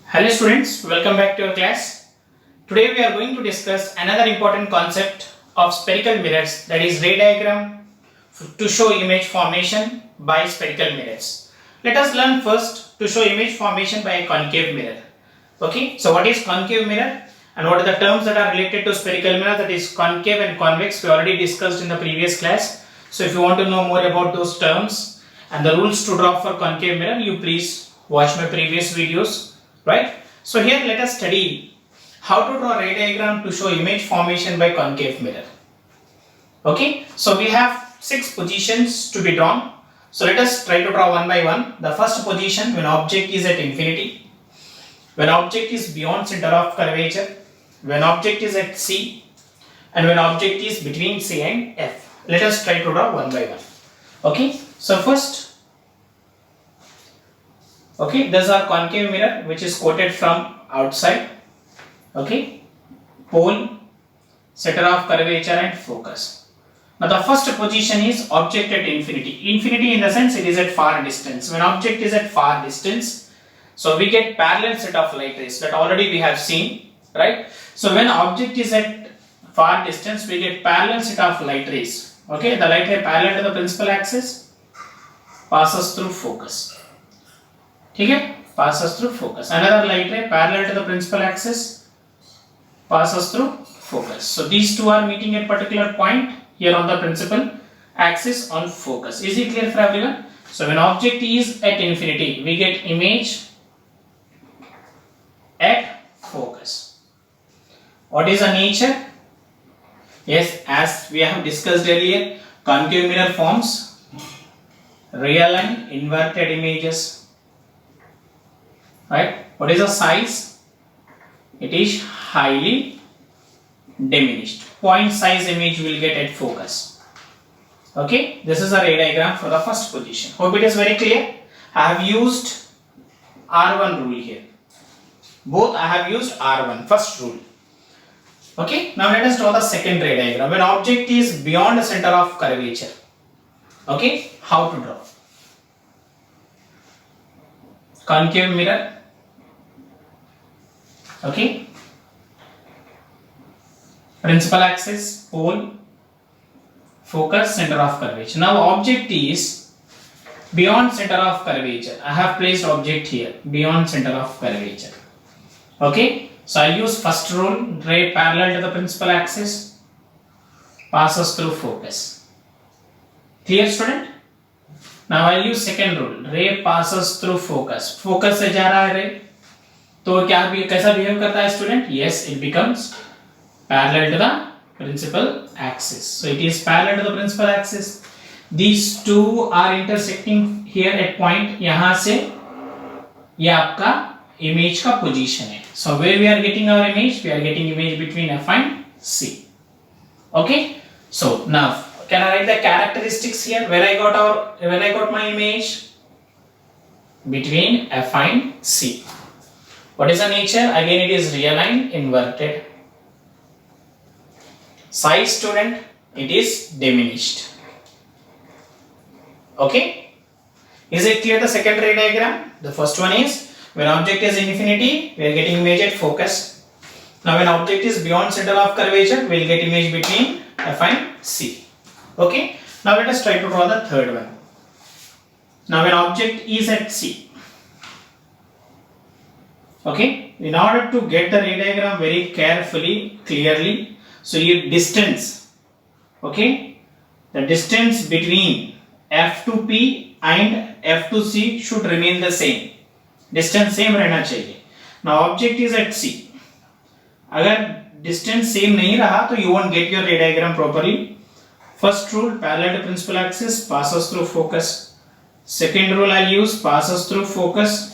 Hello students, welcome back to our class. Today we are going to discuss another important concept of spherical mirrors, that is ray diagram to show image formation by spherical mirrors. Let us learn first to show image formation by a concave mirror. Okay, so what is concave mirror and what are the terms that are related to spherical mirror, that is concave and convex, we already discussed in the previous class. So if you want to know more about those terms and the rules to draw for concave mirror, you please watch my previous videos. Right? So here let us study how to draw ray diagram to show image formation by concave mirror. Okay, so we have 6 positions to be drawn. So let us try to draw one by one. The first position, when object is at infinity, when object is beyond center of curvature, when object is at C, and when object is between C and F. Let us try to draw one by one. Okay, so first, okay, this is our concave mirror which is quoted from outside. Okay, pole, center of curvature and focus. Now the first position is object at infinity. Infinity in the sense it is at far distance. When object is at far distance, so we get parallel set of light rays, that already we have seen, right? So when object is at far distance, we get parallel set of light rays. Okay, the light ray parallel to the principal axis passes through focus. Okay, passes through focus. Another light ray parallel to the principal axis passes through focus. So these two are meeting at particular point here on the principal axis on focus. Is it clear for everyone? So when object is at infinity, we get image at focus. What is the nature? Yes, as we have discussed earlier, concave mirror forms real line inverted images. Right? What is the size? It is highly diminished. Point size image will get at focus. Okay, this is a ray diagram for the first position. Hope it is very clear. I have used R1 rule here. Both I have used R1, first rule. Okay, now let us draw the second ray diagram. When object is beyond the center of curvature. Okay, how to draw? Concave mirror. Okay, principal axis, pole, focus, center of curvature. Now object is beyond center of curvature. I have placed object here beyond center of curvature. Okay, so I use first rule, ray parallel to the principal axis passes through focus. Clear student? Now I use second rule, ray passes through focus. Focus से जा रहा है ray, तो क्या कैसा behave करता है student? Yes, it becomes parallel to the principal axis. So it is parallel to the principal axis. These two are intersecting here at point. यहाँ से ये आपका image का position है. So where we are getting our image? We are getting image between F and C. Okay. So now can I write the characteristics here? Where I got my image? Between F and C. What is the nature? Again it is real line inverted. Size student, it is diminished. Okay. Is it clear the second ray diagram? The first one is when object is infinity, we are getting image at focus. Now when object is beyond center of curvature, we will get image between F and C. Okay. Now let us try to draw the third one. Now when object is at C. Okay, in order to get the ray diagram very carefully, clearly, so your distance, okay, the distance between F to P and F to C should remain the same. Distance same रहना चाहिए. Now object is at C. अगर distance same नहीं रहा तो you won't get your ray diagram properly. First rule, parallel to principal axis passes through focus. Second rule I'll use, passes through focus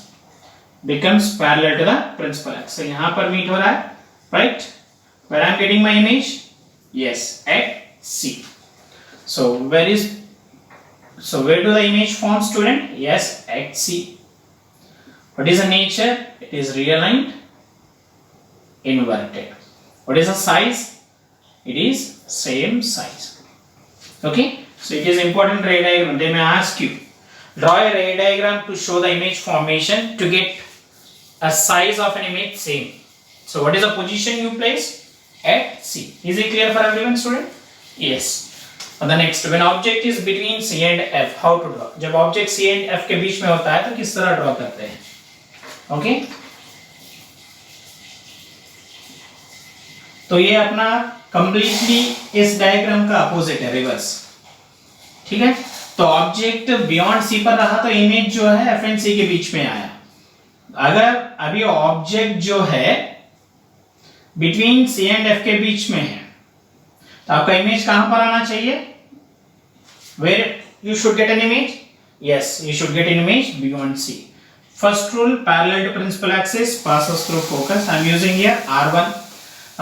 becomes parallel to the principal axis. So यहाँ पर meet हो रहा है, right? Where I am getting my image? Yes, at C. So where do the image form, student? Yes, at C. What is the nature? It is real line inverted. What is the size? It is same size. Okay, so it is important ray diagram. They may ask you, draw a ray diagram to show the image formation to get a size of an image same. So what is the position you place? At C. Is it clear for everyone, student? Yes. And the next, when object is between C and F, how to draw? जब object C and F के बीच में होता है तो किस तरह draw करते हैं? Okay? तो ये अपना completely इस diagram का opposite है, reverse. ठीक है? तो ऑब्जेक्ट बियॉन्ड सी पर रहा तो इमेज जो है एफ एंड सी के बीच में आया. अगर अभी ऑब्जेक्ट जो है बिटवीन सी एंड एफ के बीच में है तो आपका इमेज कहां पर आना चाहिए? Where you should get an image? Yes, you should get an image beyond C. First rule, parallel to principal axis passes through focus. I am using here R1.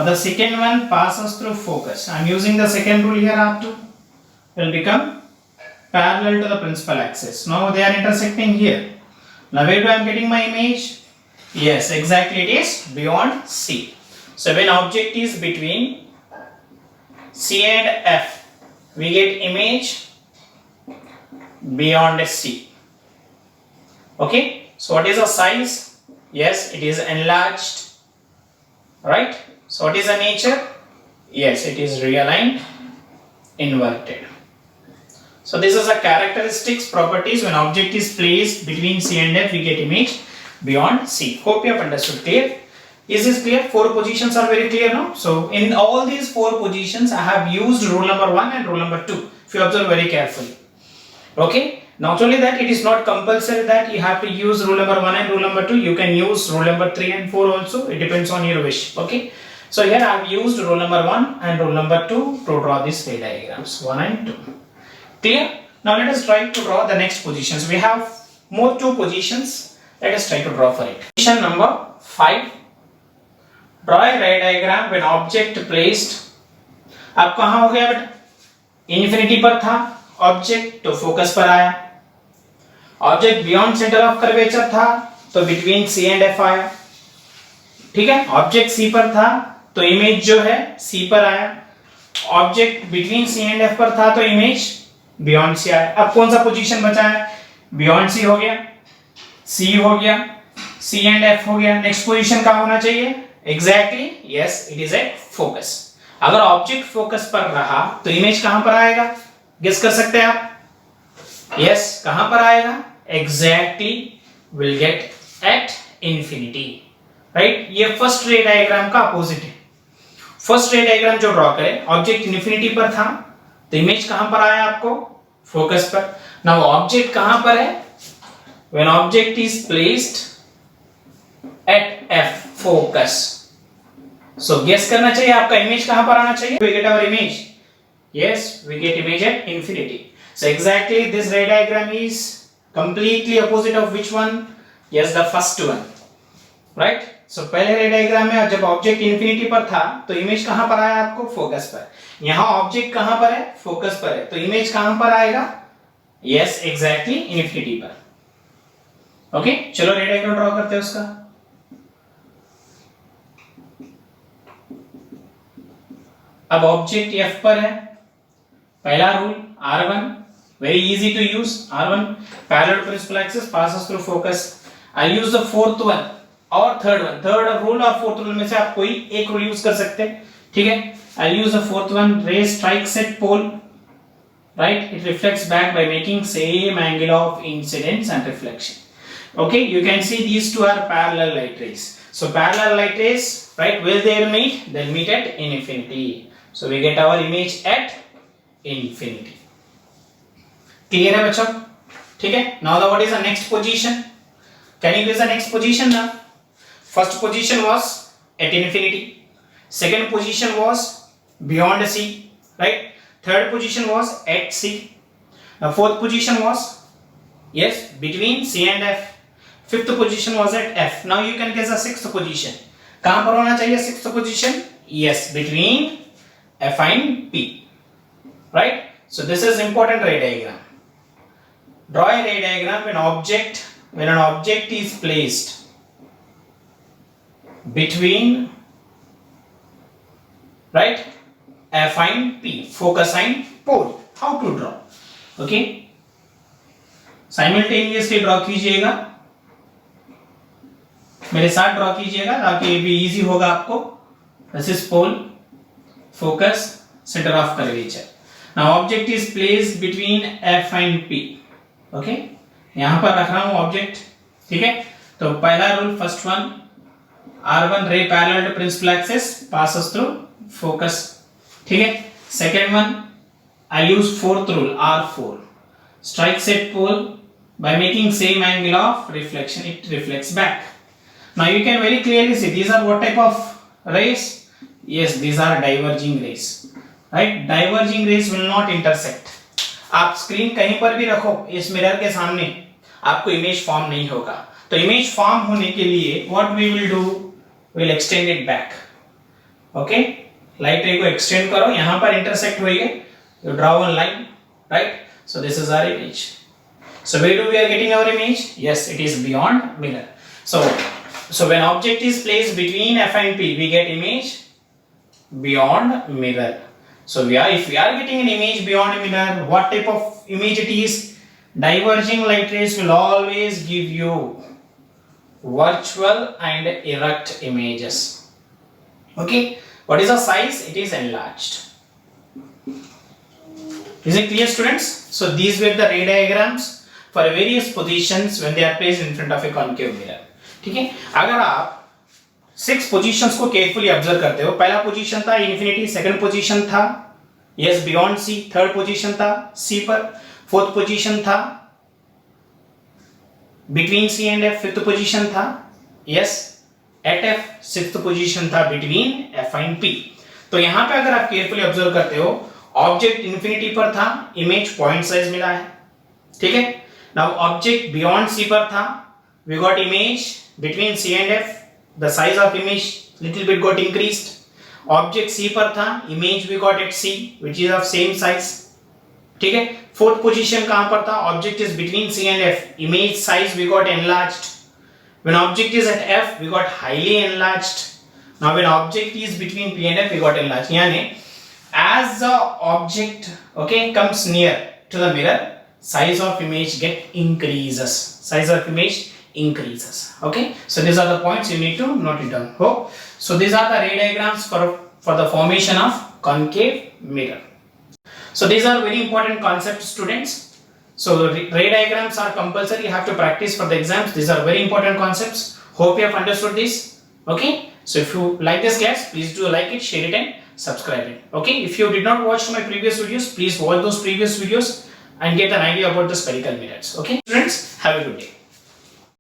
The second one passes through focus. I am using the second rule here, R2 will become parallel to the principal axis. Now they are intersecting here. Now where do I am getting my image? Yes, exactly, it is beyond C. So when object is between C and F, we get image beyond C. Okay, so what is the size? Yes, it is enlarged, right? So what is the nature? Yes, it is realigned, inverted. So this is the characteristics, properties when object is placed between C and F, we get image beyond C. Hope you have understood. Clear? Is this clear? 4 positions are very clear now. So in all these 4 positions, I have used rule number 1 and rule number 2. If you observe very carefully. Okay? Not only that, it is not compulsory that you have to use rule number 1 and rule number 2. You can use rule number 3 and 4 also. It depends on your wish. Okay? So here I have used rule number 1 and rule number 2 to draw these ray diagrams. 1 and 2. Clear? Now let us try to draw the next positions. We have more 2 positions. Let us try to draw for it. Position number 5. Draw a ray diagram when object placed. अब कहाँ हो गया बेटा? Infinity पर था object तो focus पर आया. Object beyond centre of curvature था तो बिटवीन सी एंड एफ आया. ठीक है, ऑब्जेक्ट सी पर था तो इमेज जो है सी पर आया. Object between C and F पर था तो इमेज बियॉन्ड सी आया. अब कौन सा पोजीशन बचा है? बियॉन्ड सी हो गया, सी हो गया, सी एंड एफ हो गया. नेक्स्ट पोजीशन कहां होना चाहिए? Exactly, yes, it is at focus. अगर ऑब्जेक्ट फोकस पर रहा तो इमेज कहां पर आएगा? गेस कर सकते हैं आप? यस, कहां पर आएगा? Exactly will get at infinity. Right, ये फर्स्ट रे डायग्राम का अपोजिट है. फर्स्ट रे डायग्राम जो ड्रॉ करें, ऑब्जेक्ट इंफिनिटी पर था तो इमेज कहां पर आया आपको? फोकस पर. नाउ ऑब्जेक्ट कहां पर है? When object is placed at F, focus. So guess करना चाहिए आपका इमेज कहां पर आना चाहिए? We get our image. Yes, we get image at infinity. So exactly this ray diagram is completely opposite of which one? Yes, the first one. Right. So पहले ray diagram में जब ऑब्जेक्ट इंफिनिटी पर था तो image कहां पर आया आपको? फोकस पर. यहां ऑब्जेक्ट कहां पर है? फोकस पर है तो इमेज कहां पर आएगा? यस, एग्जैक्टली इंफिनिटी पर. ओके, चलो रे डायग्राम ड्रॉ करते हैं उसका. अब ऑब्जेक्ट एफ पर है. पहला rule R1, very easy to use. R1, parallel to principal axis passes through focus. I use the fourth one और थर्ड वन. थर्ड रूल और फोर्थ रूल में से आप कोई एक रूल यूज कर सकते हैं. ठीक है, I'll use the fourth one. Ray strikes at pole, right? It reflects back by making same angle of incidence and reflection. Okay, you can see these two are parallel light rays. So parallel light rays, right? Where they will meet? They'll meet at infinity. So we get our image at infinity. Clear है बच्चों? ठीक है. Now what is the next position? Can you guess the next position now? First position was at infinity. Second position was beyond C, right? Third position was at C. Now fourth position was, yes, between C and F. Fifth position was at F. Now you can guess the sixth position. कहां पर होना चाहिए sixth position? Yes, between F and P, right? So this is important ray diagram. Draw a ray diagram when an object is placed between, right, F and P, focus and pole. How to draw? Okay, simultaneously draw कीजिएगा. मेरे साथ draw कीजिएगा ताकि ये भी easy होगा आपको. This is pole, focus, centre of curvature. Now object is placed between F and P. Okay, यहां पर रख रहा हूं ऑब्जेक्ट. ठीक है, तो पहला rule, first one, R1 ray parallel to principal axis passes through focus. ठीक है. Second one, I use fourth rule, R4. Strikes at pole by making same angle of reflection, it reflects back. Now you can very clearly see these are what type of rays? Yes, these are diverging rays. Right? Diverging rays will not intersect. आप screen कहीं पर भी रखो इस mirror के सामने, आपको image form नहीं होगा. तो इमेज फॉर्म होने के लिए what we will do, will extend it back. Okay, light ray को एक्सटेंड करो, यहां पर इंटरसेक्ट होएंगे, you draw one line, right. So this is our image. So where do we are getting our image? Yes, it is beyond mirror. So when object is placed between F and P, we get image beyond mirror. So if we are getting an image beyond mirror, what type of image it is? Diverging light rays will always give you virtual and erect images. Okay, what is the size? It is enlarged. Is it clear, students? So these were the ray diagrams for various positions when they are placed in front of a concave mirror. ठीक है, अगर आप 6 positions को carefully observe करते हो, पहला position था infinity, second position था yes beyond C, third position था सी पर, फोर्थ पोजीशन था between C and F, fifth position था yes at F, sixth position था बिटवीन एफ एंड पी. तो यहां पे अगर आप केयरफुली ऑब्जर्व करते हो, ऑब्जेक्ट इन्फिनिटी पर था, इमेज पॉइंट साइज मिला है. ठीक है, नाउ ऑब्जेक्ट बियॉन्ड सी पर था, we got image between C and F, the size of image little bit got increased. Object C पर था, image we got at C which is of same size. ठीक है, fourth position कहां पर था, object is between C and F, image size we got enlarged. When object is at F we got highly enlarged. Now when object is between P and F we got enlarged. यानी as the object okay comes near to the mirror, size of image get increases. Size of image increases. Okay, so these are the points you need to note it down. So these are the ray diagrams for the formation of concave mirror. So these are very important concepts, students. So ray diagrams are compulsory, you have to practice for the exams. These are very important concepts. Hope you have understood this. Okay, so if you like this class, please do like it, share it and subscribe it. Okay, if you did not watch my previous videos, please watch those previous videos and get an idea about the spherical mirrors. Okay, students, have a good day.